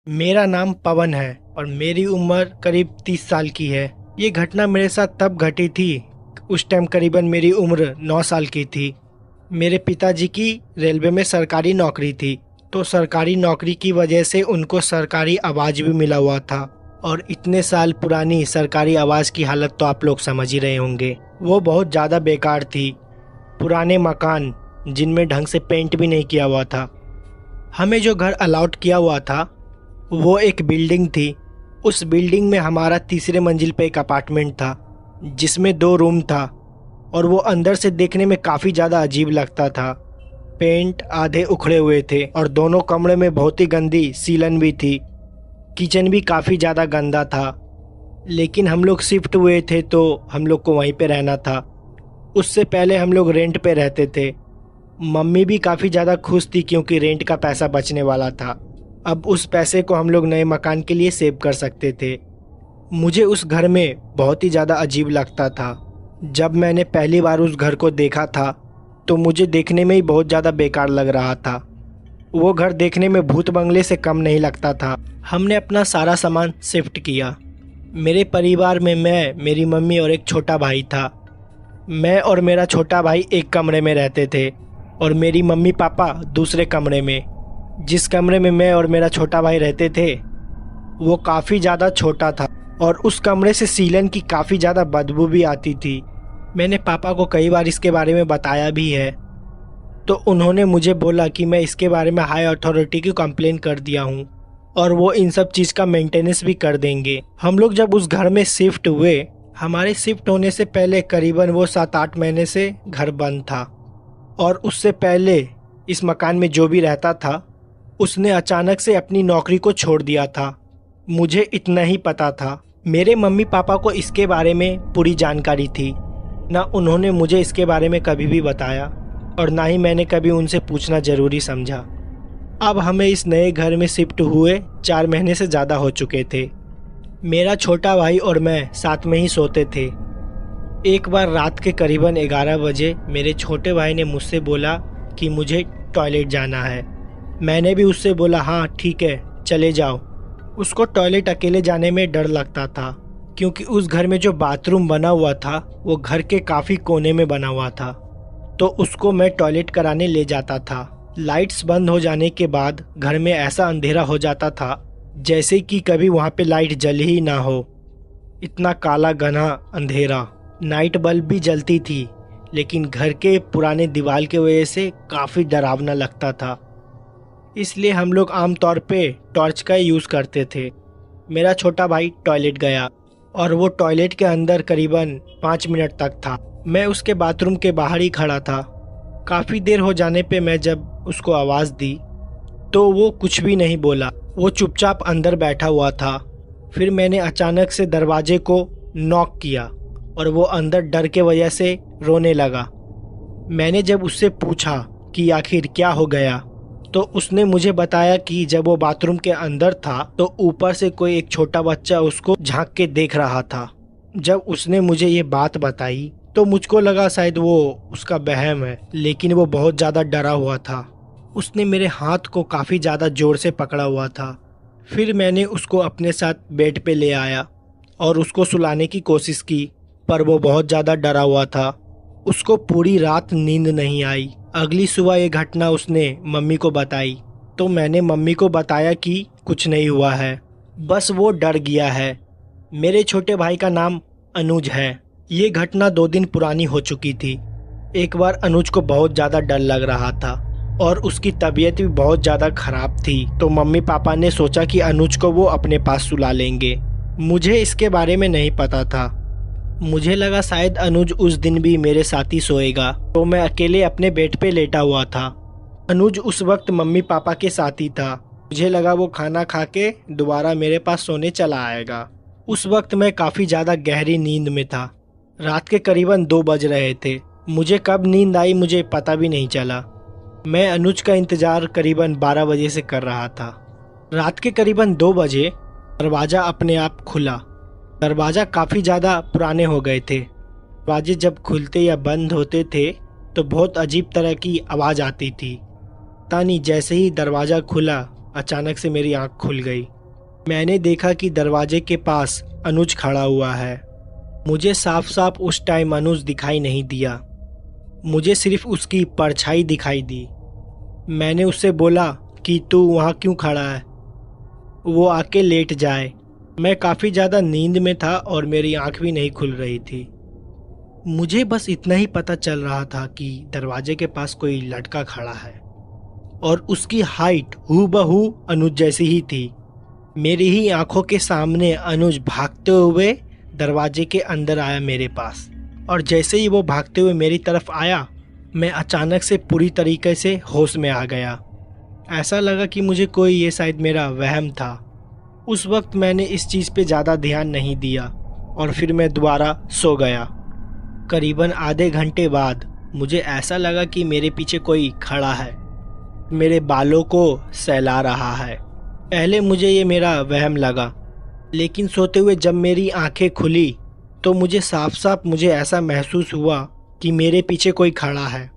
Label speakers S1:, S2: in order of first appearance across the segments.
S1: मेरा नाम पवन है और मेरी उम्र करीब 30 साल की है। ये घटना मेरे साथ तब घटी थी, उस टाइम करीबन मेरी उम्र 9 साल की थी। मेरे पिताजी की रेलवे में सरकारी नौकरी थी, तो सरकारी नौकरी की वजह से उनको सरकारी आवाज़ भी मिला हुआ था। और इतने साल पुरानी सरकारी आवाज़ की हालत तो आप लोग समझ ही रहे होंगे, वो बहुत ज़्यादा बेकार थी। पुराने मकान जिनमें ढंग से पेंट भी नहीं किया हुआ था। हमें जो घर अलॉट किया हुआ था वो एक बिल्डिंग थी। उस बिल्डिंग में हमारा तीसरे मंजिल पे एक अपार्टमेंट था जिसमें 2 रूम था, और वो अंदर से देखने में काफ़ी ज़्यादा अजीब लगता था। पेंट आधे उखड़े हुए थे और दोनों कमरे में बहुत ही गंदी सीलन भी थी। किचन भी काफ़ी ज़्यादा गंदा था। लेकिन हम लोग शिफ्ट हुए थे तो हम लोग को वहीं पे रहना था। उससे पहले हम लोग रेंट पे रहते थे। मम्मी भी काफ़ी ज़्यादा खुश थी क्योंकि रेंट का पैसा बचने वाला था। अब उस पैसे को हम लोग नए मकान के लिए सेव कर सकते थे। मुझे उस घर में बहुत ही ज़्यादा अजीब लगता था। जब मैंने पहली बार उस घर को देखा था तो मुझे देखने में ही बहुत ज़्यादा बेकार लग रहा था। वो घर देखने में भूत बंगले से कम नहीं लगता था। हमने अपना सारा सामान शिफ्ट किया। मेरे परिवार में मैं, मेरी मम्मी और एक छोटा भाई था। मैं और मेरा छोटा भाई एक कमरे में रहते थे और मेरी मम्मी पापा दूसरे कमरे में। जिस कमरे में मैं और मेरा छोटा भाई रहते थे वो काफ़ी ज़्यादा छोटा था और उस कमरे से सीलन की काफ़ी ज़्यादा बदबू भी आती थी। मैंने पापा को कई बार इसके बारे में बताया भी है, तो उन्होंने मुझे बोला कि मैं इसके बारे में हाई अथॉरिटी की कंप्लेन कर दिया हूँ और वो इन सब चीज़ का मेंटेनेंस भी कर देंगे। हम लोग जब उस घर में शिफ्ट हुए, हमारे शिफ्ट होने से पहले करीबन वो 7-8 महीने से घर बंद था। और उससे पहले इस मकान में जो भी रहता था उसने अचानक से अपनी नौकरी को छोड़ दिया था। मुझे इतना ही पता था। मेरे मम्मी पापा को इसके बारे में पूरी जानकारी थी। ना उन्होंने मुझे इसके बारे में कभी भी बताया और ना ही मैंने कभी उनसे पूछना ज़रूरी समझा। अब हमें इस नए घर में शिफ्ट हुए 4 महीने से ज़्यादा हो चुके थे। मेरा छोटा भाई और मैं साथ में ही सोते थे। एक बार रात के करीबन 11 बजे मेरे छोटे भाई ने मुझसे बोला कि मुझे टॉयलेट जाना है। मैंने भी उससे बोला हाँ ठीक है चले जाओ। उसको टॉयलेट अकेले जाने में डर लगता था क्योंकि उस घर में जो बाथरूम बना हुआ था वो घर के काफ़ी कोने में बना हुआ था, तो उसको मैं टॉयलेट कराने ले जाता था। लाइट्स बंद हो जाने के बाद घर में ऐसा अंधेरा हो जाता था जैसे कि कभी वहाँ पे लाइट जली ही ना हो। इतना काला घना अंधेरा। नाइट बल्ब भी जलती थी लेकिन घर के पुराने दीवार के वजह से काफ़ी डरावना लगता था। इसलिए हम लोग आमतौर पे टॉर्च का यूज़ करते थे। मेरा छोटा भाई टॉयलेट गया और वो टॉयलेट के अंदर करीबन 5 मिनट तक था। मैं उसके बाथरूम के बाहर ही खड़ा था। काफ़ी देर हो जाने पे मैं जब उसको आवाज़ दी तो वो कुछ भी नहीं बोला। वो चुपचाप अंदर बैठा हुआ था। फिर मैंने अचानक से दरवाजे को नॉक किया और वो अंदर डर के वजह से रोने लगा। मैंने जब उससे पूछा कि आखिर क्या हो गया, तो उसने मुझे बताया कि जब वो बाथरूम के अंदर था तो ऊपर से कोई एक छोटा बच्चा उसको झांक के देख रहा था। जब उसने मुझे ये बात बताई तो मुझको लगा शायद वो उसका वहम है, लेकिन वो बहुत ज़्यादा डरा हुआ था। उसने मेरे हाथ को काफ़ी ज़्यादा ज़ोर से पकड़ा हुआ था। फिर मैंने उसको अपने साथ बेड पे ले आया और उसको सुलाने की कोशिश की, पर वो बहुत ज़्यादा डरा हुआ था। उसको पूरी रात नींद नहीं आई। अगली सुबह ये घटना उसने मम्मी को बताई, तो मैंने मम्मी को बताया कि कुछ नहीं हुआ है, बस वो डर गया है। मेरे छोटे भाई का नाम अनुज है। ये घटना 2 दिन पुरानी हो चुकी थी। एक बार अनुज को बहुत ज़्यादा डर लग रहा था और उसकी तबीयत भी बहुत ज़्यादा ख़राब थी, तो मम्मी पापा ने सोचा कि अनुज को वो अपने पास सुला लेंगे। मुझे इसके बारे में नहीं पता था। मुझे लगा शायद अनुज उस दिन भी मेरे साथ ही सोएगा, तो मैं अकेले अपने बेड पे लेटा हुआ था। अनुज उस वक्त मम्मी पापा के साथ ही था। मुझे लगा वो खाना खा के दोबारा मेरे पास सोने चला आएगा। उस वक्त मैं काफ़ी ज़्यादा गहरी नींद में था। रात के करीबन 2 बज रहे थे। मुझे कब नींद आई मुझे पता भी नहीं चला। मैं अनुज का इंतज़ार करीबन 12 बजे से कर रहा था। रात के करीबन 2 बजे दरवाज़ा अपने आप खुला। दरवाज़ा काफ़ी ज़्यादा पुराने हो गए थे। दरवाजे जब खुलते या बंद होते थे तो बहुत अजीब तरह की आवाज़ आती थी। तानी जैसे ही दरवाज़ा खुला अचानक से मेरी आँख खुल गई। मैंने देखा कि दरवाजे के पास अनुज खड़ा हुआ है। मुझे साफ साफ उस टाइम अनुज दिखाई नहीं दिया, मुझे सिर्फ उसकी परछाई दिखाई दी। मैंने उससे बोला कि तू वहाँ क्यों खड़ा है, वो आके लेट जाए। मैं काफ़ी ज़्यादा नींद में था और मेरी आंख भी नहीं खुल रही थी। मुझे बस इतना ही पता चल रहा था कि दरवाजे के पास कोई लड़का खड़ा है और उसकी हाइट हूबहू अनुज जैसी ही थी। मेरी ही आंखों के सामने अनुज भागते हुए दरवाजे के अंदर आया मेरे पास, और जैसे ही वो भागते हुए मेरी तरफ आया, मैं अचानक से पूरी तरीके से होश में आ गया। ऐसा लगा कि मुझे कोई ये शायद मेरा वहम था। उस वक्त मैंने इस चीज़ पे ज़्यादा ध्यान नहीं दिया और फिर मैं दोबारा सो गया। करीबन आधे घंटे बाद मुझे ऐसा लगा कि मेरे पीछे कोई खड़ा है, मेरे बालों को सहला रहा है। पहले मुझे ये मेरा वहम लगा, लेकिन सोते हुए जब मेरी आंखें खुली तो मुझे साफ साफ मुझे ऐसा महसूस हुआ कि मेरे पीछे कोई खड़ा है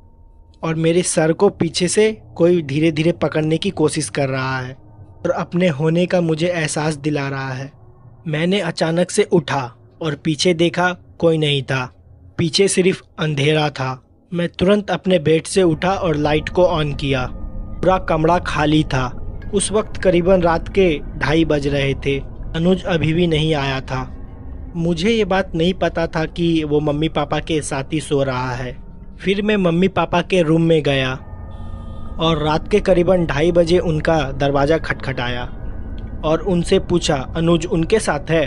S1: और मेरे सर को पीछे से कोई धीरे धीरे पकड़ने की कोशिश कर रहा है और अपने होने का मुझे एहसास दिला रहा है। मैंने अचानक से उठा और पीछे देखा, कोई नहीं था, पीछे सिर्फ अंधेरा था। मैं तुरंत अपने बेड से उठा और लाइट को ऑन किया। पूरा कमरा खाली था। उस वक्त करीबन रात के 2:30 बज रहे थे। अनुज अभी भी नहीं आया था। मुझे ये बात नहीं पता था कि वो मम्मी पापा के साथ ही सो रहा है। फिर मैं मम्मी पापा के रूम में गया और रात के करीबन 2:30 बजे उनका दरवाज़ा खटखटाया और उनसे पूछा, अनुज उनके साथ है?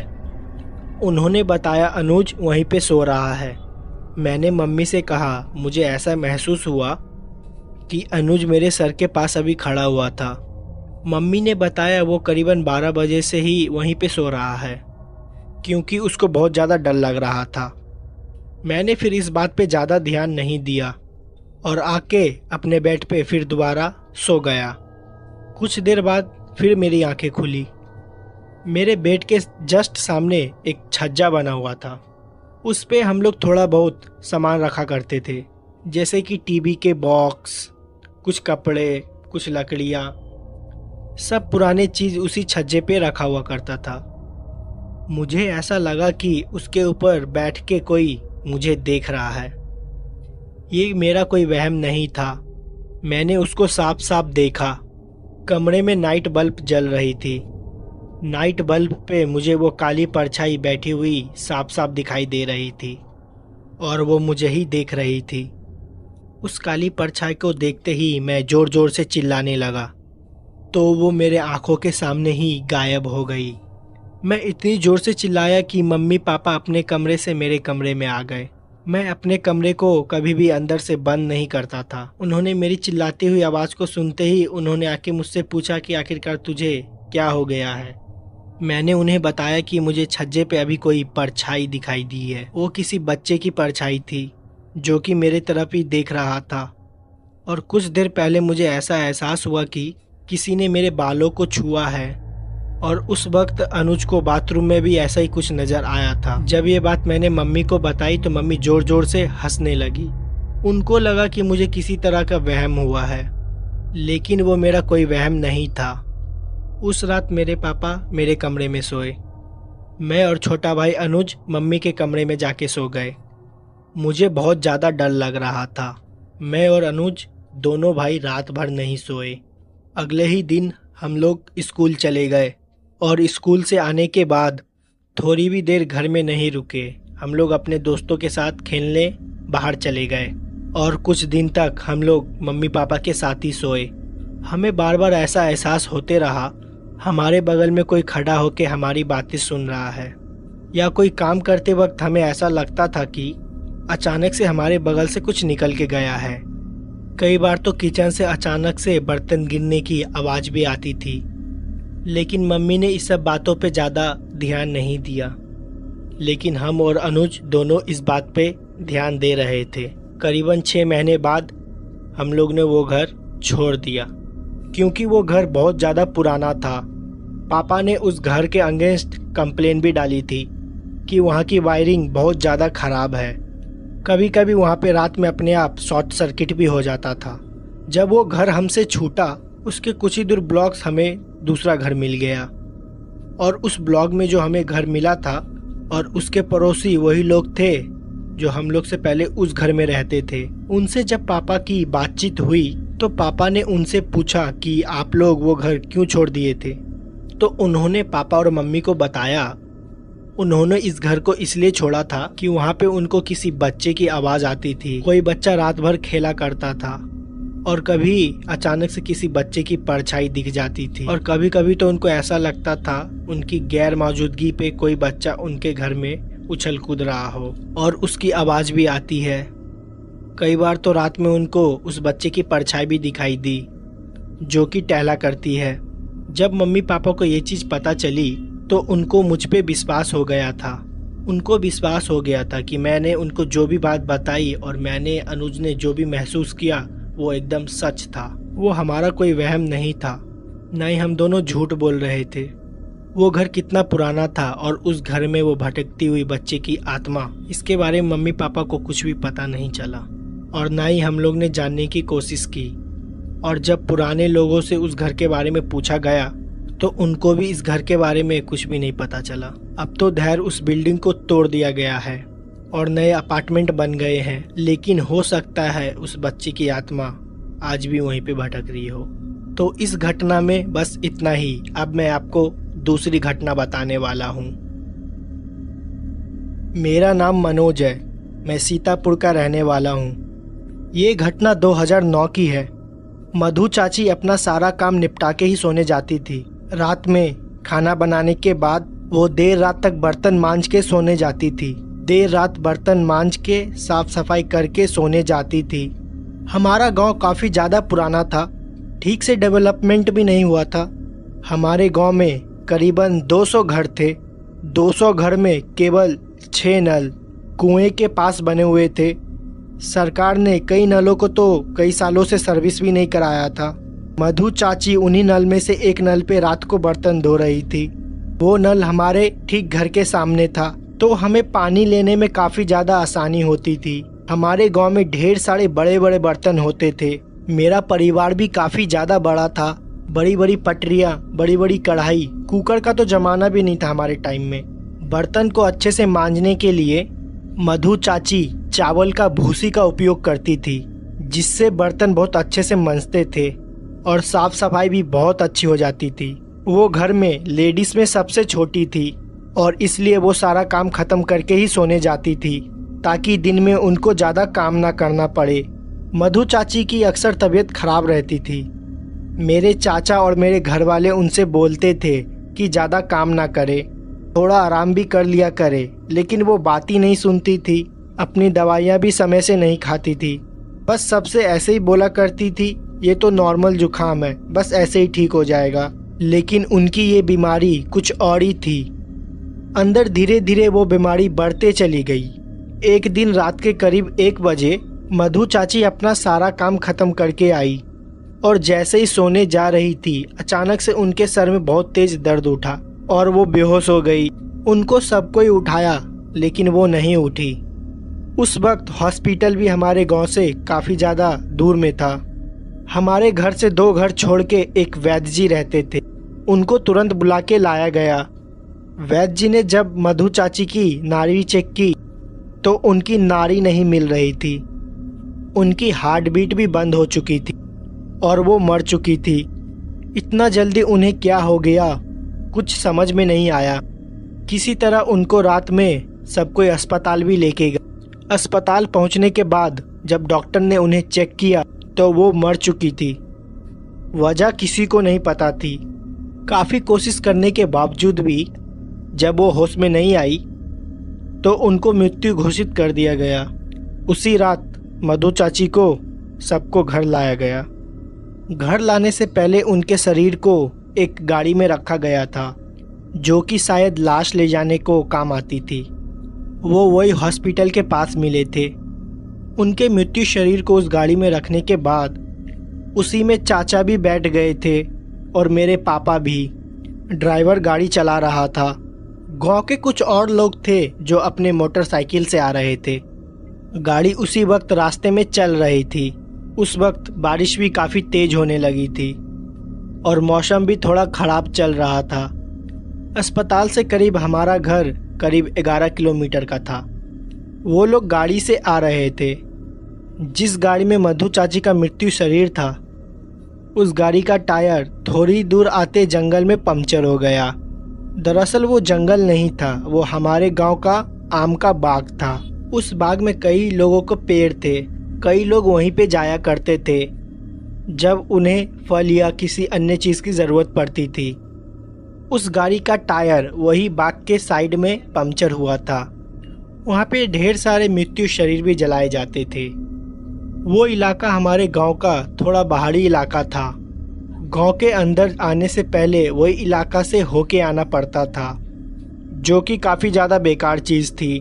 S1: उन्होंने बताया अनुज वहीं पे सो रहा है। मैंने मम्मी से कहा, मुझे ऐसा महसूस हुआ कि अनुज मेरे सर के पास अभी खड़ा हुआ था। मम्मी ने बताया वो करीबन 12 बजे से ही वहीं पे सो रहा है, क्योंकि उसको बहुत ज़्यादा डर लग रहा था। मैंने फिर इस बात पे ज़्यादा ध्यान नहीं दिया और आके अपने बेड पे फिर दोबारा सो गया। कुछ देर बाद फिर मेरी आंखें खुली। मेरे बेड के जस्ट सामने एक छज्जा बना हुआ था। उस पे हम लोग थोड़ा बहुत सामान रखा करते थे, जैसे कि टीवी के बॉक्स, कुछ कपड़े, कुछ लकड़ियाँ, सब पुराने चीज़ उसी छज्जे पे रखा हुआ करता था। मुझे ऐसा लगा कि उसके ऊपर बैठ के कोई मुझे देख रहा है। ये मेरा कोई वहम नहीं था, मैंने उसको साफ साफ देखा। कमरे में नाइट बल्ब जल रही थी। नाइट बल्ब पे मुझे वो काली परछाई बैठी हुई साफ साफ दिखाई दे रही थी और वो मुझे ही देख रही थी। उस काली परछाई को देखते ही मैं ज़ोर ज़ोर से चिल्लाने लगा, तो वो मेरे आंखों के सामने ही गायब हो गई। मैं इतनी ज़ोर से चिल्लाया कि मम्मी पापा अपने कमरे से मेरे कमरे में आ गए। मैं अपने कमरे को कभी भी अंदर से बंद नहीं करता था। उन्होंने मेरी चिल्लाती हुई आवाज़ को सुनते ही उन्होंने आके मुझसे पूछा कि आखिरकार तुझे क्या हो गया है। मैंने उन्हें बताया कि मुझे छज्जे पे अभी कोई परछाई दिखाई दी है। वो किसी बच्चे की परछाई थी जो कि मेरे तरफ ही देख रहा था, और कुछ देर पहले मुझे ऐसा एहसास हुआ कि किसी ने मेरे बालों को छुआ है। और उस वक्त अनुज को बाथरूम में भी ऐसा ही कुछ नज़र आया था। जब ये बात मैंने मम्मी को बताई तो मम्मी ज़ोर ज़ोर से हंसने लगी। उनको लगा कि मुझे किसी तरह का वहम हुआ है, लेकिन वो मेरा कोई वहम नहीं था। उस रात मेरे पापा मेरे कमरे में सोए। मैं और छोटा भाई अनुज मम्मी के कमरे में जाके सो गए। मुझे बहुत ज़्यादा डर लग रहा था। मैं और अनुज दोनों भाई रात भर नहीं सोए। अगले ही दिन हम लोग स्कूल चले गए और स्कूल से आने के बाद थोड़ी भी देर घर में नहीं रुके। हम लोग अपने दोस्तों के साथ खेलने बाहर चले गए और कुछ दिन तक हम लोग मम्मी पापा के साथ ही सोए। हमें बार बार ऐसा एहसास होते रहा हमारे बगल में कोई खड़ा होकर हमारी बातें सुन रहा है, या कोई काम करते वक्त हमें ऐसा लगता था कि अचानक से हमारे बगल से कुछ निकल के गया है। कई बार तो किचन से अचानक से बर्तन गिरने की आवाज़ भी आती थी, लेकिन मम्मी ने इस सब बातों पे ज़्यादा ध्यान नहीं दिया। लेकिन हम और अनुज दोनों इस बात पे ध्यान दे रहे थे। करीबन 6 महीने बाद हम लोग ने वो घर छोड़ दिया, क्योंकि वो घर बहुत ज़्यादा पुराना था। पापा ने उस घर के अगेंस्ट कंप्लेन भी डाली थी कि वहाँ की वायरिंग बहुत ज़्यादा ख़राब है। कभी कभी वहाँ पे रात में अपने आप शॉर्ट सर्किट भी हो जाता था। जब वो घर हमसे छूटा, उसके कुछ ही दूर ब्लॉक्स हमें दूसरा घर मिल गया। और उस ब्लॉक में जो हमें घर मिला था और उसके पड़ोसी वही लोग थे जो हम लोग से पहले उस घर में रहते थे। उनसे जब पापा की बातचीत हुई तो पापा ने उनसे पूछा कि आप लोग वो घर क्यों छोड़ दिए थे। तो उन्होंने पापा और मम्मी को बताया उन्होंने इस घर को इसलिए छोड़ा था कि वहाँ पे उनको किसी बच्चे की आवाज़ आती थी। कोई बच्चा रात भर खेला करता था और कभी अचानक से किसी बच्चे की परछाई दिख जाती थी और कभी कभी तो उनको ऐसा लगता था उनकी गैर मौजूदगी पे कोई बच्चा उनके घर में उछल कूद रहा हो और उसकी आवाज़ भी आती है। कई बार तो रात में उनको उस बच्चे की परछाई भी दिखाई दी जो कि टहला करती है। जब मम्मी पापा को ये चीज़ पता चली तो उनको मुझ पे विश्वास हो गया था। उनको विश्वास हो गया था कि मैंने उनको जो भी बात बताई और मैंने अनुज ने जो भी महसूस किया वो एकदम सच था। वो हमारा कोई वहम नहीं था, न ही हम दोनों झूठ बोल रहे थे। वो घर कितना पुराना था और उस घर में वो भटकती हुई बच्चे की आत्मा, इसके बारे में मम्मी पापा को कुछ भी पता नहीं चला और ना ही हम लोग ने जानने की कोशिश की। और जब पुराने लोगों से उस घर के बारे में पूछा गया तो उनको भी इस घर के बारे में कुछ भी नहीं पता चला। अब तो धैर्य उस बिल्डिंग को तोड़ दिया गया है और नए अपार्टमेंट बन गए हैं, लेकिन हो सकता है उस बच्चे की आत्मा आज भी वहीं पे भटक रही हो। तो इस घटना में बस इतना ही। अब मैं आपको दूसरी घटना बताने वाला हूँ। मेरा नाम मनोज है, मैं सीतापुर का रहने वाला हूँ। ये घटना 2009 की है। मधु चाची अपना सारा काम निपटा के ही सोने जाती थी। रात में खाना बनाने के बाद वो देर रात तक बर्तन मांज के सोने जाती थी। देर रात बर्तन मांज के साफ सफाई करके सोने जाती थी। हमारा गांव काफ़ी ज़्यादा पुराना था, ठीक से डेवलपमेंट भी नहीं हुआ था। हमारे गांव में करीबन 200 घर थे। 200 घर में केवल 6 नल कुएं के पास बने हुए थे। सरकार ने कई नलों को तो कई सालों से सर्विस भी नहीं कराया था। मधु चाची उन्हीं नल में से एक नल पे रात को बर्तन धो रही थी। वो नल हमारे ठीक घर के सामने था, तो हमें पानी लेने में काफ़ी ज़्यादा आसानी होती थी। हमारे गांव में ढेर सारे बड़े बड़े बर्तन होते थे। मेरा परिवार भी काफ़ी ज़्यादा बड़ा था। बड़ी बड़ी पटरियाँ, बड़ी बड़ी कढ़ाई, कुकर का तो ज़माना भी नहीं था हमारे टाइम में। बर्तन को अच्छे से मांजने के लिए मधु चाची चावल का भूसी का उपयोग करती थी, जिससे बर्तन बहुत अच्छे से मंजते थे और साफ सफाई भी बहुत अच्छी हो जाती थी। वो घर में लेडीज़ में सबसे छोटी थी और इसलिए वो सारा काम ख़त्म करके ही सोने जाती थी ताकि दिन में उनको ज़्यादा काम ना करना पड़े। मधु चाची की अक्सर तबीयत खराब रहती थी। मेरे चाचा और मेरे घर वाले उनसे बोलते थे कि ज़्यादा काम ना करे, थोड़ा आराम भी कर लिया करे, लेकिन वो बात ही नहीं सुनती थी। अपनी दवाइयाँ भी समय से नहीं खाती थी। बस सबसे ऐसे ही बोला करती थी, ये तो नॉर्मल जुकाम है, बस ऐसे ही ठीक हो जाएगा। लेकिन उनकी ये बीमारी कुछ और ही थी। अंदर धीरे धीरे वो बीमारी बढ़ते चली गई। एक दिन रात के करीब 1 बजे मधु चाची अपना सारा काम खत्म करके आई और जैसे ही सोने जा रही थी अचानक से उनके सर में बहुत तेज दर्द उठा और वो बेहोश हो गई। उनको सब कोई उठाया लेकिन वो नहीं उठी। उस वक्त हॉस्पिटल भी हमारे गांव से काफ़ी ज़्यादा दूर में था। हमारे घर से 2 घर छोड़ के एक वैद्य जी रहते थे, उनको तुरंत बुला के लाया गया। वैद्य जी ने जब मधु चाची की नाड़ी चेक की तो उनकी नाड़ी नहीं मिल रही थी। उनकी हार्ट बीट भी बंद हो चुकी थी और वो मर चुकी थी। इतना जल्दी उन्हें क्या हो गया कुछ समझ में नहीं आया। किसी तरह उनको रात में सब कोई अस्पताल भी लेके गए। अस्पताल पहुंचने के बाद जब डॉक्टर ने उन्हें चेक किया तो वो मर चुकी थी। वजह किसी को नहीं पता थी। काफ़ी कोशिश करने के बावजूद भी जब वो होश में नहीं आई तो उनको मृत्यु घोषित कर दिया गया। उसी रात मधु चाची को सबको घर लाया गया। घर लाने से पहले उनके शरीर को एक गाड़ी में रखा गया था जो कि शायद लाश ले जाने को काम आती थी। वो वही हॉस्पिटल के पास मिले थे। उनके मृत्यु शरीर को उस गाड़ी में रखने के बाद उसी में चाचा भी बैठ गए थे और मेरे पापा भी। ड्राइवर गाड़ी चला रहा था। गांव के कुछ और लोग थे जो अपने मोटरसाइकिल से आ रहे थे। गाड़ी उसी वक्त रास्ते में चल रही थी। उस वक्त बारिश भी काफ़ी तेज होने लगी थी और मौसम भी थोड़ा ख़राब चल रहा था। अस्पताल से करीब हमारा घर करीब 11 किलोमीटर का था। वो लोग गाड़ी से आ रहे थे। जिस गाड़ी में मधु चाची का मृत्यु शरीर था, उस गाड़ी का टायर थोड़ी दूर आते जंगल में पंक्चर हो गया। दरअसल वो जंगल नहीं था, वो हमारे गांव का आम का बाग था। उस बाग में कई लोगों को पेड़ थे। कई लोग वहीं पे जाया करते थे जब उन्हें फल या किसी अन्य चीज़ की ज़रूरत पड़ती थी। उस गाड़ी का टायर वही बाग के साइड में पंक्चर हुआ था। वहाँ पे ढेर सारे मृत्यु शरीर भी जलाए जाते थे। वो इलाका हमारे गांव का थोड़ा पहाड़ी इलाका था। गांव के अंदर आने से पहले वही इलाका से होके आना पड़ता था, जो कि काफ़ी ज़्यादा बेकार चीज़ थी।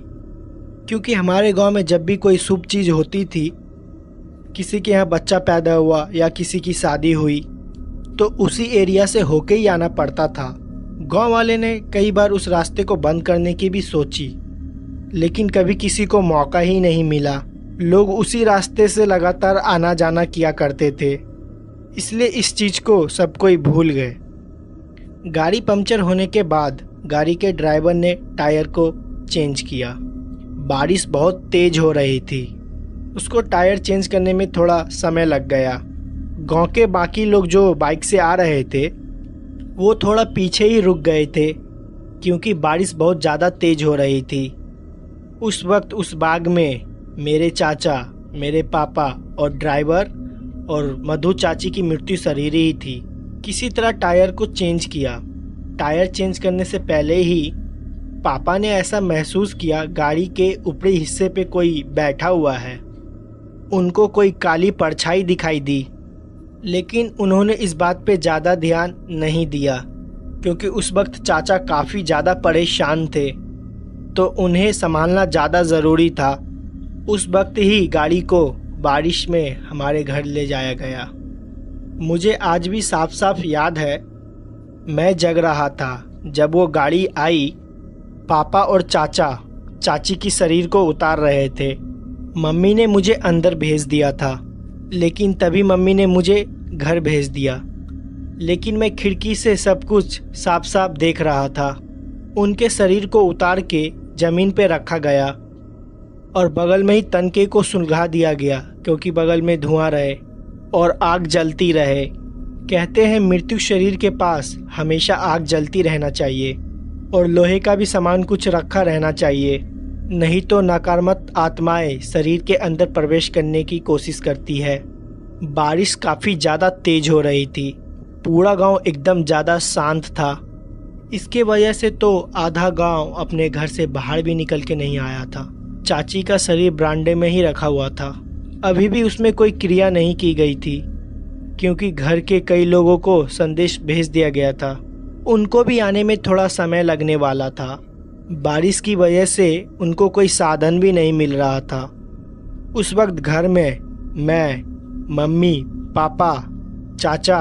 S1: क्योंकि हमारे गांव में जब भी कोई शुभ चीज़ होती थी, किसी के यहाँ बच्चा पैदा हुआ या किसी की शादी हुई, तो उसी एरिया से होके ही आना पड़ता था। गांव वाले ने कई बार उस रास्ते को बंद करने की भी सोची, लेकिन कभी किसी को मौका ही नहीं मिला। लोग उसी रास्ते से लगातार आना जाना किया करते थे, इसलिए इस चीज़ को सब कोई भूल गए। गाड़ी पंक्चर होने के बाद गाड़ी के ड्राइवर ने टायर को चेंज किया। बारिश बहुत तेज हो रही थी, उसको टायर चेंज करने में थोड़ा समय लग गया। गांव के बाकी लोग जो बाइक से आ रहे थे, वो थोड़ा पीछे ही रुक गए थे, क्योंकि बारिश बहुत ज़्यादा तेज हो रही थी। उस वक्त उस बाग में मेरे चाचा, मेरे पापा और ड्राइवर और मधु चाची की मृत्यु शरीर ही थी। किसी तरह टायर को चेंज किया। टायर चेंज करने से पहले ही पापा ने ऐसा महसूस किया गाड़ी के ऊपरी हिस्से पे कोई बैठा हुआ है। उनको कोई काली परछाई दिखाई दी, लेकिन उन्होंने इस बात पे ज़्यादा ध्यान नहीं दिया, क्योंकि उस वक्त चाचा काफ़ी ज़्यादा परेशान थे, तो उन्हें संभालना ज़्यादा ज़रूरी था। उस वक्त ही गाड़ी को बारिश में हमारे घर ले जाया गया। मुझे आज भी साफ साफ याद है, मैं जग रहा था जब वो गाड़ी आई। पापा और चाचा चाची की शरीर को उतार रहे थे। मम्मी ने मुझे अंदर भेज दिया था, लेकिन तभी मम्मी ने मुझे घर भेज दिया। लेकिन मैं खिड़की से सब कुछ साफ साफ देख रहा था। उनके शरीर को उतार के ज़मीन पे रखा गया और बगल में ही तनके को सुलगा दिया गया, क्योंकि बगल में धुआं रहे और आग जलती रहे। कहते हैं मृत्यु शरीर के पास हमेशा आग जलती रहना चाहिए और लोहे का भी सामान कुछ रखा रहना चाहिए, नहीं तो नकारात्मक आत्माएं शरीर के अंदर प्रवेश करने की कोशिश करती है। बारिश काफ़ी ज़्यादा तेज हो रही थी। पूरा गांव एकदम ज़्यादा शांत था। इसके वजह से तो आधा गांव अपने घर से बाहर भी निकल के नहीं आया था। चाची का शरीर बरामदे में ही रखा हुआ था। अभी भी उसमें कोई क्रिया नहीं की गई थी, क्योंकि घर के कई लोगों को संदेश भेज दिया गया था। उनको भी आने में थोड़ा समय लगने वाला था। बारिश की वजह से उनको कोई साधन भी नहीं मिल रहा था। उस वक्त घर में मैं, मम्मी, पापा, चाचा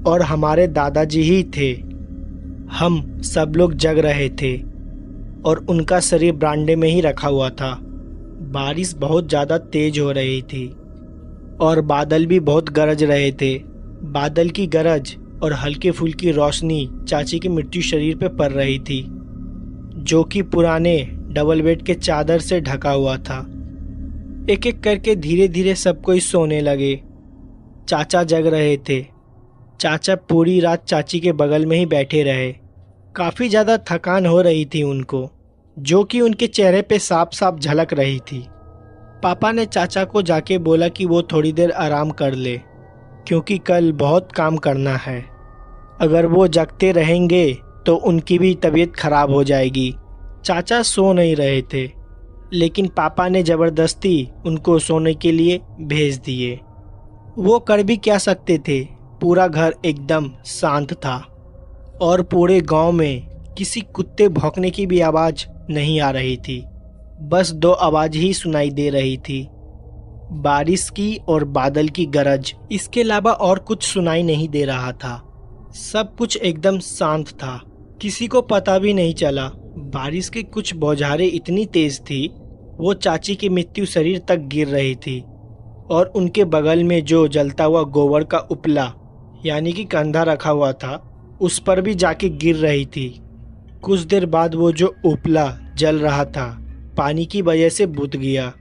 S1: और हमारे दादाजी ही थे। हम सब लोग जग रहे थे और उनका शरीर बरामदे में ही रखा हुआ था। बारिश बहुत ज़्यादा तेज हो रही थी और बादल भी बहुत गरज रहे थे। बादल की गरज और हल्के फुल्की रोशनी चाची के मृत्यु शरीर पे पड़ रही थी, जो कि पुराने डबल बेड के चादर से ढका हुआ था। एक एक करके धीरे धीरे सब कोई सोने लगे। चाचा जग रहे थे। चाचा पूरी रात चाची के बगल में ही बैठे रहे। काफ़ी ज़्यादा थकान हो रही थी उनको, जो कि उनके चेहरे पे साफ साफ झलक रही थी। पापा ने चाचा को जाके बोला कि वो थोड़ी देर आराम कर ले, क्योंकि कल बहुत काम करना है। अगर वो जगते रहेंगे तो उनकी भी तबीयत खराब हो जाएगी। चाचा सो नहीं रहे थे, लेकिन पापा ने ज़बरदस्ती उनको सोने के लिए भेज दिए। वो कर भी क्या सकते थे, पूरा घर एकदम शांत था और पूरे गांव में किसी कुत्ते भौंकने की भी आवाज़ नहीं आ रही थी। बस दो आवाज़ ही सुनाई दे रही थी, बारिश की और बादल की गरज। इसके अलावा और कुछ सुनाई नहीं दे रहा था। सब कुछ एकदम शांत था। किसी को पता भी नहीं चला। बारिश की कुछ बौछारें इतनी तेज थी, वो चाची की मृत्यु शरीर तक गिर रही थी और उनके बगल में जो जलता हुआ गोबर का उपला यानी कि कंधा रखा हुआ था, उस पर भी जाके गिर रही थी। कुछ देर बाद वो जो उपला जल रहा था पानी की वजह से बुझ गया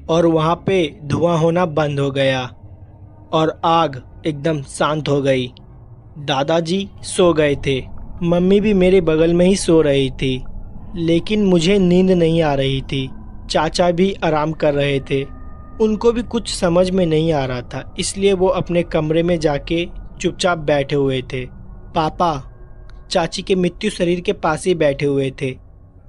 S1: और वहाँ पे धुआं होना बंद हो गया और आग एकदम शांत हो गई। दादाजी सो गए थे, मम्मी भी मेरे बगल में ही सो रही थी, लेकिन मुझे नींद नहीं आ रही थी। चाचा भी आराम कर रहे थे, उनको भी कुछ समझ में नहीं आ रहा था, इसलिए वो अपने कमरे में जाके चुपचाप बैठे हुए थे। पापा चाची के मृत्यु शरीर के पास ही बैठे हुए थे।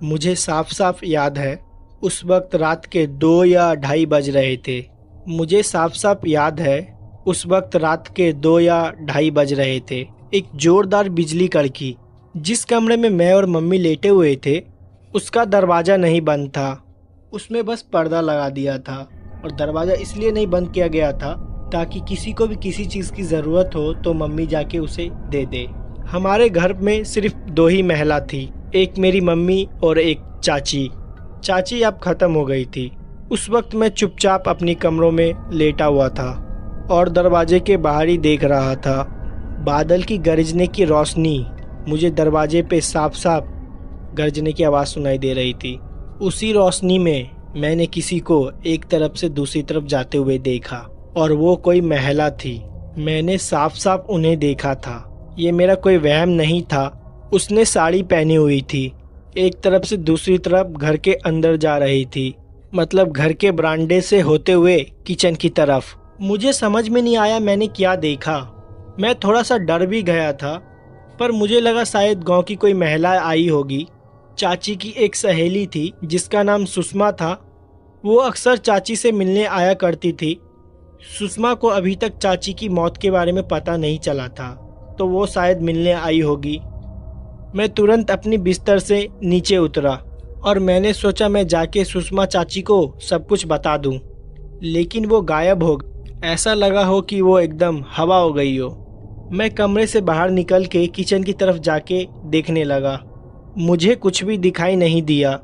S1: मुझे साफ साफ याद है उस वक्त रात के 2 या 2:30 बज रहे थे। मुझे साफ साफ याद है उस वक्त रात के 2 या 2:30 बज रहे थे। एक जोरदार बिजली कड़की। जिस कमरे में मैं और मम्मी लेटे हुए थे उसका दरवाज़ा नहीं बंद था, उसमें बस पर्दा लगा दिया था और दरवाज़ा इसलिए नहीं बंद किया गया था ताकि किसी को भी किसी चीज़ की ज़रूरत हो तो मम्मी जाके उसे दे दे। हमारे घर में सिर्फ 2 ही महिला थी, एक मेरी मम्मी और एक चाची। चाची अब ख़त्म हो गई थी। उस वक्त मैं चुपचाप अपनी कमरों में लेटा हुआ था और दरवाजे के बाहर ही देख रहा था। बादल की गरजने की रोशनी मुझे दरवाजे पे साफ साफ गरजने की आवाज़ सुनाई दे रही थी। उसी रोशनी में मैंने किसी को एक तरफ से दूसरी तरफ जाते हुए देखा और वो कोई महिला थी। मैंने साफ साफ उन्हें देखा था, ये मेरा कोई वहम नहीं था। उसने साड़ी पहनी हुई थी, एक तरफ से दूसरी तरफ घर के अंदर जा रही थी, मतलब घर के बरामदे से होते हुए किचन की तरफ। मुझे समझ में नहीं आया मैंने क्या देखा। मैं थोड़ा सा डर भी गया था, पर मुझे लगा शायद गांव की कोई महिला आई होगी। चाची की एक सहेली थी जिसका नाम सुषमा था, वो अक्सर चाची से मिलने आया करती थी। सुषमा को अभी तक चाची की मौत के बारे में पता नहीं चला था, तो वो शायद मिलने आई होगी। मैं तुरंत अपनी बिस्तर से नीचे उतरा और मैंने सोचा मैं जाके सुषमा चाची को सब कुछ बता दूं, लेकिन वो गायब हो गई। ऐसा लगा हो कि वो एकदम हवा हो गई हो। मैं कमरे से बाहर निकल के किचन की तरफ जाके देखने लगा, मुझे कुछ भी दिखाई नहीं दिया।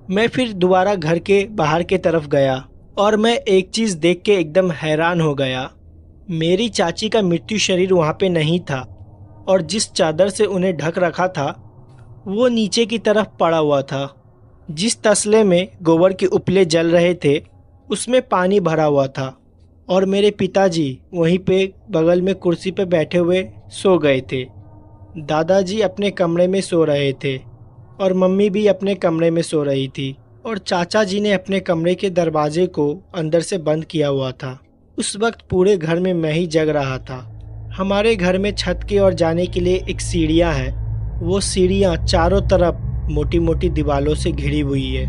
S1: मैं फिर दोबारा घर के बाहर के तरफ गया और मैं एक चीज़ देख के एकदम हैरान हो गया। मेरी चाची का मृत्यु शरीर वहाँ पे नहीं था और जिस चादर से उन्हें ढक रखा था वो नीचे की तरफ पड़ा हुआ था। जिस तसले में गोबर के उपले जल रहे थे उसमें पानी भरा हुआ था और मेरे पिताजी वहीं पे बगल में कुर्सी पे बैठे हुए सो गए थे। दादाजी अपने कमरे में सो रहे थे और मम्मी भी अपने कमरे में सो रही थी और चाचा जी ने अपने कमरे के दरवाजे को अंदर से बंद किया हुआ था। उस वक्त पूरे घर में मैं ही जग रहा था। हमारे घर में छत की ओर जाने के लिए एक सीढ़ियाँ हैं, वो सीढ़ियाँ चारों तरफ मोटी मोटी दीवारों से घिरी हुई है।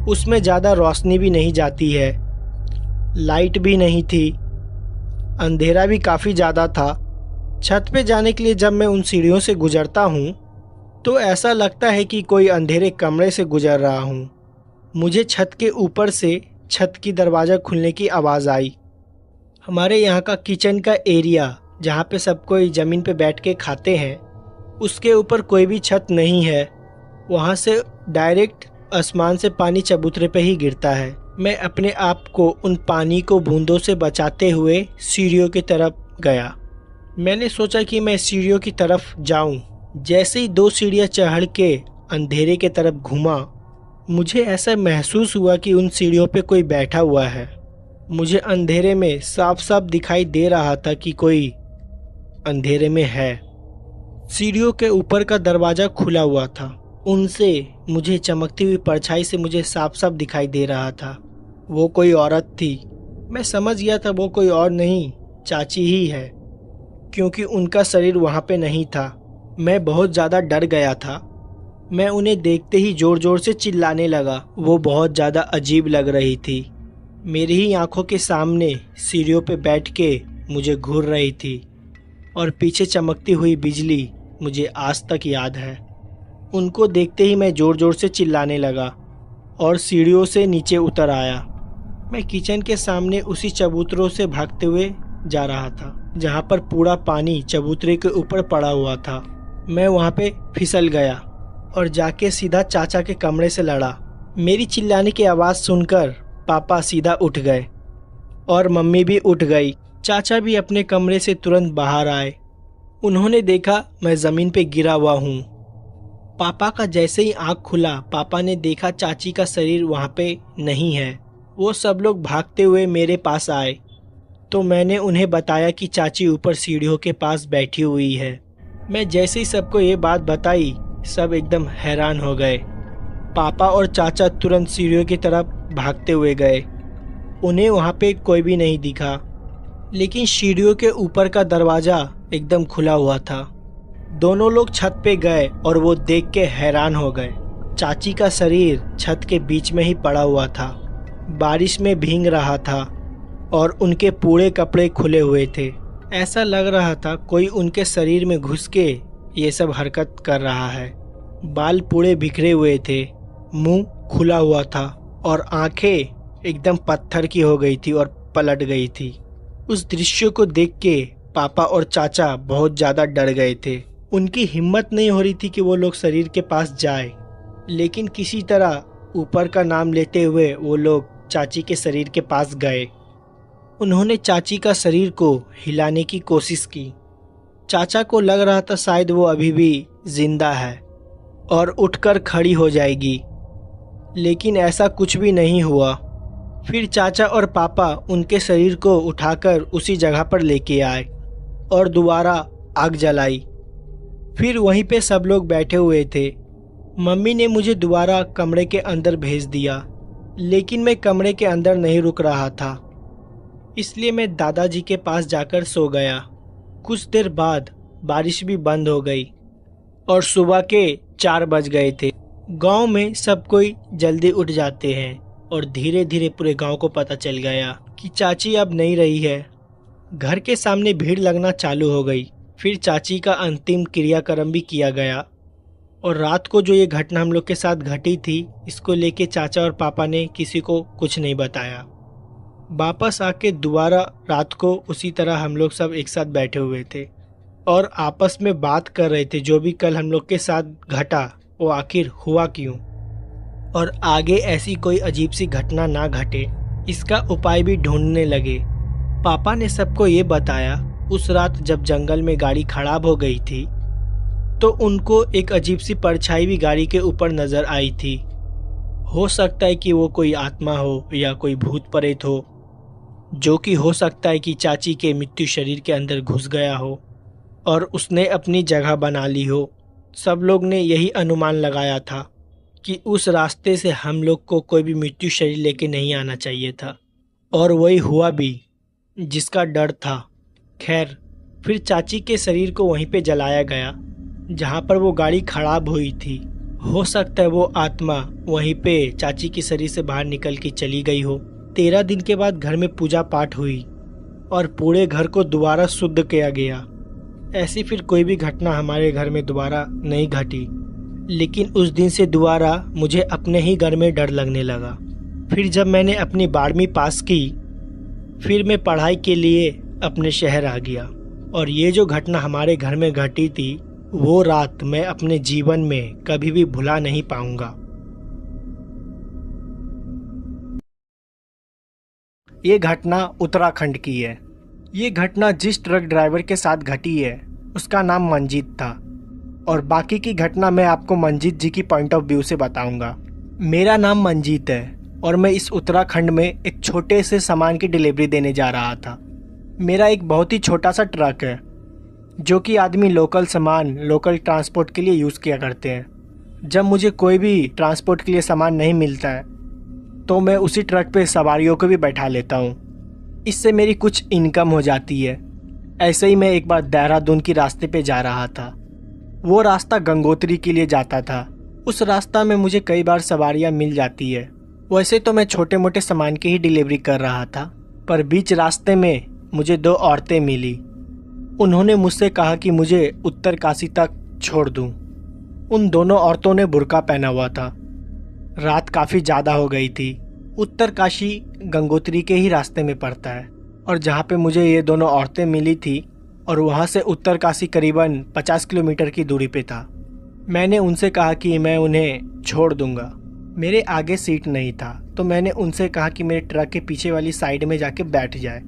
S1: उसमें ज़्यादा रोशनी भी नहीं जाती है, लाइट भी नहीं थी, अंधेरा भी काफ़ी ज़्यादा था। छत पे जाने के लिए जब मैं उन सीढ़ियों से गुजरता हूँ तो ऐसा लगता है कि कोई अंधेरे कमरे से गुजर रहा हूँ। मुझे छत के ऊपर से छत की दरवाज़ा खुलने की आवाज़ आई। हमारे यहाँ का किचन का एरिया जहाँ पे सब कोई ज़मीन पे बैठ के खाते हैं, उसके ऊपर कोई भी छत नहीं है। वहाँ से डायरेक्ट आसमान से पानी चबूतरे पे ही गिरता है। मैं अपने आप को उन पानी को बूंदों से बचाते हुए सीढ़ियों की तरफ गया। मैंने सोचा कि मैं सीढ़ियों की तरफ जाऊं। जैसे ही 2 सीढ़ियाँ चढ़ के अंधेरे के तरफ घूमा, मुझे ऐसा महसूस हुआ कि उन सीढ़ियों पे कोई बैठा हुआ है। मुझे अंधेरे में साफ साफ दिखाई दे रहा था कि कोई अंधेरे में है। सीढ़ियों के ऊपर का दरवाज़ा खुला हुआ था, उनसे मुझे चमकती हुई परछाई से मुझे साफ साफ दिखाई दे रहा था। वो कोई औरत थी। मैं समझ गया था वो कोई और नहीं, चाची ही है, क्योंकि उनका शरीर वहाँ पे नहीं था। मैं बहुत ज़्यादा डर गया था। मैं उन्हें देखते ही ज़ोर ज़ोर से चिल्लाने लगा। वो बहुत ज़्यादा अजीब लग रही थी। मेरी ही आंखों के सामने सीढ़ियों पे बैठ के मुझे घूर रही थी और पीछे चमकती हुई बिजली मुझे आज तक याद है। उनको देखते ही मैं ज़ोर ज़ोर से चिल्लाने लगा और सीढ़ियों से नीचे उतर आया। मैं किचन के सामने उसी चबूतरों से भागते हुए जा रहा था जहाँ पर पूरा पानी चबूतरे के ऊपर पड़ा हुआ था। मैं वहाँ पे फिसल गया और जाके सीधा चाचा के कमरे से लड़ा। मेरी चिल्लाने की आवाज़ सुनकर पापा सीधा उठ गए और मम्मी भी उठ गई। चाचा भी अपने कमरे से तुरंत बाहर आए। उन्होंने देखा मैं ज़मीन पे गिरा हुआ हूँ। पापा का जैसे ही आँख खुला, पापा ने देखा चाची का शरीर वहाँ पे नहीं है। वो सब लोग भागते हुए मेरे पास आए, तो मैंने उन्हें बताया कि चाची ऊपर सीढ़ियों के पास बैठी हुई है। मैं जैसे ही सबको ये बात बताई, सब एकदम हैरान हो गए। पापा और चाचा तुरंत सीढ़ियों की तरफ भागते हुए गए। उन्हें वहाँ पे कोई भी नहीं दिखा, लेकिन सीढ़ियों के ऊपर का दरवाज़ा एकदम खुला हुआ था। दोनों लोग छत पे गए और वो देख के हैरान हो गए। चाची का शरीर छत के बीच में ही पड़ा हुआ था, बारिश में भीग रहा था और उनके पूरे कपड़े खुले हुए थे। ऐसा लग रहा था कोई उनके शरीर में घुस के ये सब हरकत कर रहा है। बाल पूरे बिखरे हुए थे, मुंह खुला हुआ था और आंखें एकदम पत्थर की हो गई थी और पलट गई थी। उस दृश्य को देख के पापा और चाचा बहुत ज़्यादा डर गए थे। उनकी हिम्मत नहीं हो रही थी कि वो लोग शरीर के पास जाए, लेकिन किसी तरह ऊपर का नाम लेते हुए वो लोग चाची के शरीर के पास गए। उन्होंने चाची का शरीर को हिलाने की कोशिश की। चाचा को लग रहा था शायद वो अभी भी जिंदा है और उठकर खड़ी हो जाएगी, लेकिन ऐसा कुछ भी नहीं हुआ। फिर चाचा और पापा उनके शरीर को उठाकर उसी जगह पर लेके आए और दोबारा आग जलाई। फिर वहीं पे सब लोग बैठे हुए थे। मम्मी ने मुझे दोबारा कमरे के अंदर भेज दिया, लेकिन मैं कमरे के अंदर नहीं रुक रहा था, इसलिए मैं दादाजी के पास जाकर सो गया। कुछ देर बाद बारिश भी बंद हो गई और सुबह के 4 बज गए थे। गांव में सब कोई जल्दी उठ जाते हैं और धीरे धीरे पूरे गांव को पता चल गया कि चाची अब नहीं रही है। घर के सामने भीड़ लगना चालू हो गई। फिर चाची का अंतिम क्रियाक्रम भी किया गया और रात को जो ये घटना हम लोग के साथ घटी थी, इसको लेके चाचा और पापा ने किसी को कुछ नहीं बताया। वापस आके दोबारा रात को उसी तरह हम लोग सब एक साथ बैठे हुए थे और आपस में बात कर रहे थे, जो भी कल हम लोग के साथ घटा वो आखिर हुआ क्यों और आगे ऐसी कोई अजीब सी घटना ना घटे, इसका उपाय भी ढूंढने लगे। पापा ने सबको ये बताया उस रात जब जंगल में गाड़ी खराब हो गई थी, तो उनको एक अजीब सी परछाई भी गाड़ी के ऊपर नजर आई थी। हो सकता है कि वो कोई आत्मा हो या कोई भूत प्रेत हो, जो कि हो सकता है कि चाची के मृत्यु शरीर के अंदर घुस गया हो और उसने अपनी जगह बना ली हो। सब लोग ने यही अनुमान लगाया था कि उस रास्ते से हम लोग को कोई भी मृत्यु शरीर लेके नहीं आना चाहिए था, और वही हुआ भी, जिसका डर था। खैर, फिर चाची के शरीर को वहीं पे जलाया गया जहाँ पर वो गाड़ी खराब हुई थी। हो सकता है वो आत्मा वहीं पे चाची के शरीर से बाहर निकल के चली गई हो। 13 दिन के बाद घर में पूजा पाठ हुई और पूरे घर को दोबारा शुद्ध किया गया। ऐसी फिर कोई भी घटना हमारे घर में दोबारा नहीं घटी, लेकिन उस दिन से दोबारा मुझे अपने ही घर में डर लगने लगा। फिर जब मैंने अपनी 12वीं पास की, फिर मैं पढ़ाई के लिए अपने शहर आ गया और ये जो घटना हमारे घर में घटी थी, वो रात मैं अपने जीवन में कभी भी भुला नहीं पाऊंगा। ये घटना उत्तराखंड की है। ये घटना जिस ट्रक ड्राइवर के साथ घटी है उसका नाम मंजीत था, और बाकी की घटना मैं आपको मंजीत जी की पॉइंट ऑफ व्यू से बताऊंगा। मेरा नाम मंजीत है और मैं इस उत्तराखंड में एक छोटे से सामान की डिलीवरी देने जा रहा था। मेरा एक बहुत ही छोटा सा ट्रक है जो कि आदमी लोकल सामान, लोकल ट्रांसपोर्ट के लिए यूज़ किया करते हैं। जब मुझे कोई भी ट्रांसपोर्ट के लिए सामान नहीं मिलता है तो मैं उसी ट्रक पे सवारियों को भी बैठा लेता हूँ। इससे मेरी कुछ इनकम हो जाती है। ऐसे ही मैं एक बार देहरादून की रास्ते पे जा रहा था। वो रास्ता गंगोत्री के लिए जाता था। उस रास्ता में मुझे कई बार सवारियाँ मिल जाती है। वैसे तो मैं छोटे मोटे सामान की ही डिलीवरी कर रहा था, पर बीच रास्ते में मुझे 2 औरतें मिली। उन्होंने मुझसे कहा कि मुझे उत्तरकाशी तक छोड़ दूं। उन दोनों औरतों ने बुर्का पहना हुआ था। रात काफ़ी ज़्यादा हो गई थी। उत्तरकाशी गंगोत्री के ही रास्ते में पड़ता है, और जहाँ पे मुझे ये दोनों औरतें मिली थी और वहाँ से उत्तरकाशी करीबन 50 किलोमीटर की दूरी पे था। मैंने उनसे कहा कि मैं उन्हें छोड़ दूंगा। मेरे आगे सीट नहीं था, तो मैंने उनसे कहा कि मेरे ट्रक के पीछे वाली साइड में जाके बैठ जाए,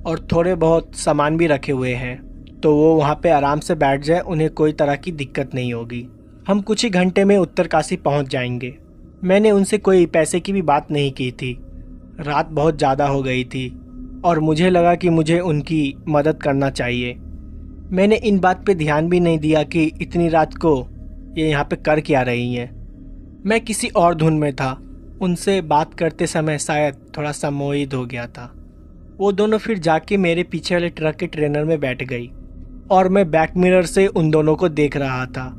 S1: और थोड़े बहुत सामान भी रखे हुए हैं तो वो वहाँ पे आराम से बैठ जाए, उन्हें कोई तरह की दिक्कत नहीं होगी। हम कुछ ही घंटे में उत्तरकाशी पहुंच जाएंगे। मैंने उनसे कोई पैसे की भी बात नहीं की थी। रात बहुत ज़्यादा हो गई थी और मुझे लगा कि मुझे उनकी मदद करना चाहिए। मैंने इन बात पे ध्यान भी नहीं दिया कि इतनी रात को ये यहाँ पे कर क्या रही हैं। मैं किसी और धुन में था। उनसे बात करते समय शायद थोड़ा सा मोहित हो गया था। वो दोनों फिर जाके मेरे पीछे वाले ट्रक के ट्रेनर में बैठ गई और मैं बैक मिरर से उन दोनों को देख रहा था।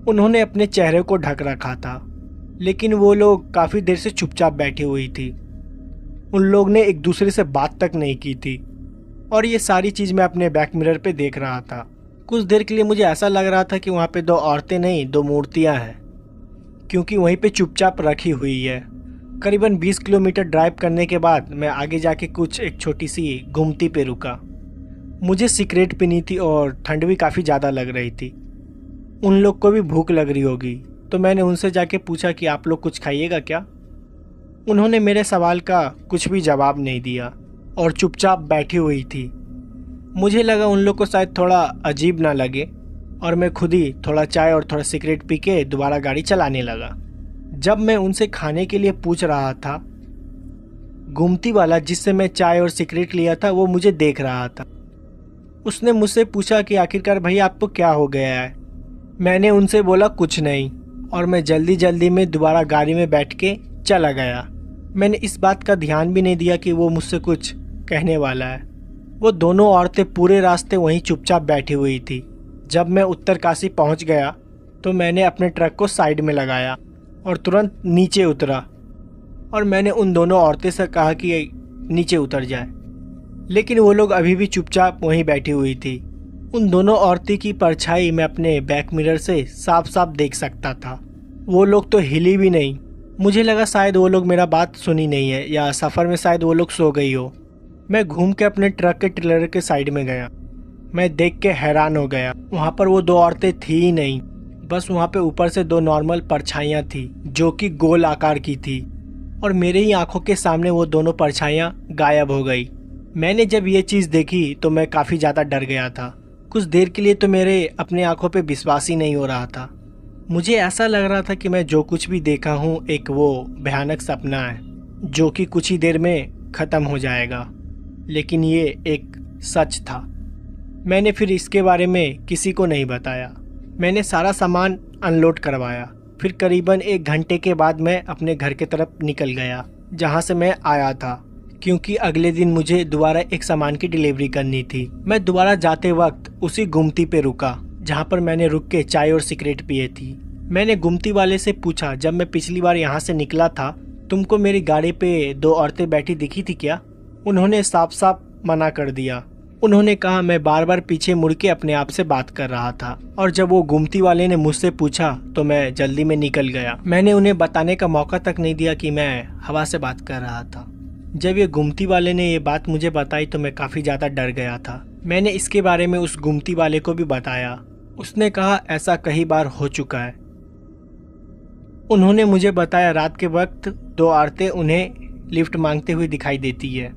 S1: उन्होंने अपने चेहरे को ढक रखा था, लेकिन वो लोग काफ़ी देर से चुपचाप बैठी हुई थी। उन लोग ने एक दूसरे से बात तक नहीं की थी और ये सारी चीज़ मैं अपने बैक मिरर पे देख रहा था। कुछ देर के लिए मुझे ऐसा लग रहा था कि वहाँ पे 2 औरतें नहीं 2 मूर्तियाँ हैं, क्योंकि वहीं पे चुपचाप रखी हुई है। करीबन 20 किलोमीटर ड्राइव करने के बाद मैं आगे जाके कुछ एक छोटी सी गुमती पे रुका। मुझे सिगरेट पीनी थी और ठंड भी काफ़ी ज़्यादा लग रही थी। उन लोग को भी भूख लग रही होगी, तो मैंने उनसे जाके पूछा कि आप लोग कुछ खाइएगा क्या। उन्होंने मेरे सवाल का कुछ भी जवाब नहीं दिया और चुपचाप बैठी हुई थी। मुझे लगा उन लोग को शायद थोड़ा अजीब ना लगे और मैं खुद ही थोड़ा चाय और थोड़ा सिगरेट पी के दोबारा गाड़ी चलाने लगा। जब मैं उनसे खाने के लिए पूछ रहा था, गुमती वाला जिससे मैं चाय और सिगरेट लिया था वो मुझे देख रहा था। उसने मुझसे पूछा कि आखिरकार भैया आपको क्या हो गया है। मैंने उनसे बोला कुछ नहीं और मैं जल्दी जल्दी में दोबारा गाड़ी में बैठ के चला गया। मैंने इस बात का ध्यान भी नहीं दिया कि वो मुझसे कुछ कहने वाला है। वो दोनों औरतें पूरे रास्ते वहीं चुपचाप बैठी हुई थी। जब मैं उत्तरकाशी पहुंच गया तो मैंने अपने ट्रक को साइड में लगाया और तुरंत नीचे उतरा और मैंने उन दोनों औरतें से कहा कि नीचे उतर जाए, लेकिन वो लोग अभी भी चुपचाप वहीं बैठी हुई थी। उन दोनों औरतें की परछाई मैं अपने बैक मिरर से साफ साफ देख सकता था। वो लोग तो हिली भी नहीं। मुझे लगा शायद वो लोग मेरा बात सुनी नहीं है या सफ़र में शायद वो लोग सो गई हो। मैं घूम के अपने ट्रक के ट्रेलर के साइड में गया। मैं देख के हैरान हो गया। वहाँ पर वो 2 औरतें थी ही नहीं, बस वहाँ पे ऊपर से 2 नॉर्मल परछाइयाँ थी जो कि गोल आकार की थी और मेरे ही आंखों के सामने वो दोनों परछाइयाँ गायब हो गई। मैंने जब ये चीज़ देखी तो मैं काफ़ी ज़्यादा डर गया था। कुछ देर के लिए तो मेरे अपने आंखों पे विश्वास ही नहीं हो रहा था। मुझे ऐसा लग रहा था कि मैं जो कुछ भी देखा हूँ एक वो भयानक सपना है जो कि कुछ ही देर में ख़त्म हो जाएगा, लेकिन ये एक सच था। मैंने फिर इसके बारे में किसी को नहीं बताया। मैंने सारा सामान अनलोड करवाया। फिर करीबन 1 घंटे के बाद मैं अपने घर की तरफ निकल गया जहाँ से मैं आया था, क्योंकि अगले दिन मुझे दोबारा एक सामान की डिलीवरी करनी थी। मैं दोबारा जाते वक्त उसी गुमती पे रुका जहाँ पर मैंने रुक के चाय और सिगरेट पिए थी। मैंने गुमती वाले से पूछा, जब मैं पिछली बार यहाँ से निकला था तुमको मेरी गाड़ी पे 2 औरतें बैठी दिखी थी क्या? उन्होंने साफ साफ मना कर दिया। उन्होंने कहा मैं बार बार पीछे मुड़ के अपने आप से बात कर रहा था और जब वो गुमती वाले ने मुझसे पूछा तो मैं जल्दी में निकल गया। मैंने उन्हें बताने का मौका तक नहीं दिया कि मैं हवा से बात कर रहा था। जब ये गुमती वाले ने ये बात मुझे बताई तो मैं काफ़ी ज़्यादा डर गया था। मैंने इसके बारे में उस गुमती वाले को भी बताया। उसने कहा ऐसा कई बार हो चुका है। उन्होंने मुझे बताया रात के वक्त 2 औरतें उन्हें लिफ्ट मांगते हुए दिखाई देती है।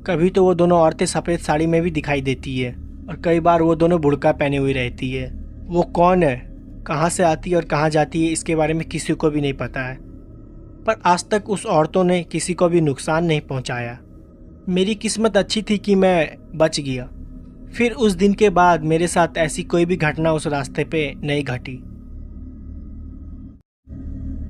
S1: कभी तो वो दोनों औरतें सफ़ेद साड़ी में भी दिखाई देती है और कई बार वो दोनों बुर्का पहने हुई रहती है। वो कौन है, कहाँ से आती है और कहाँ जाती है, इसके बारे में किसी को भी नहीं पता है। पर आज तक उस औरतों ने किसी को भी नुकसान नहीं पहुंचाया। मेरी किस्मत अच्छी थी कि मैं बच गया। फिर उस दिन के बाद मेरे साथ ऐसी कोई भी घटना उस रास्ते पे नहीं घटी।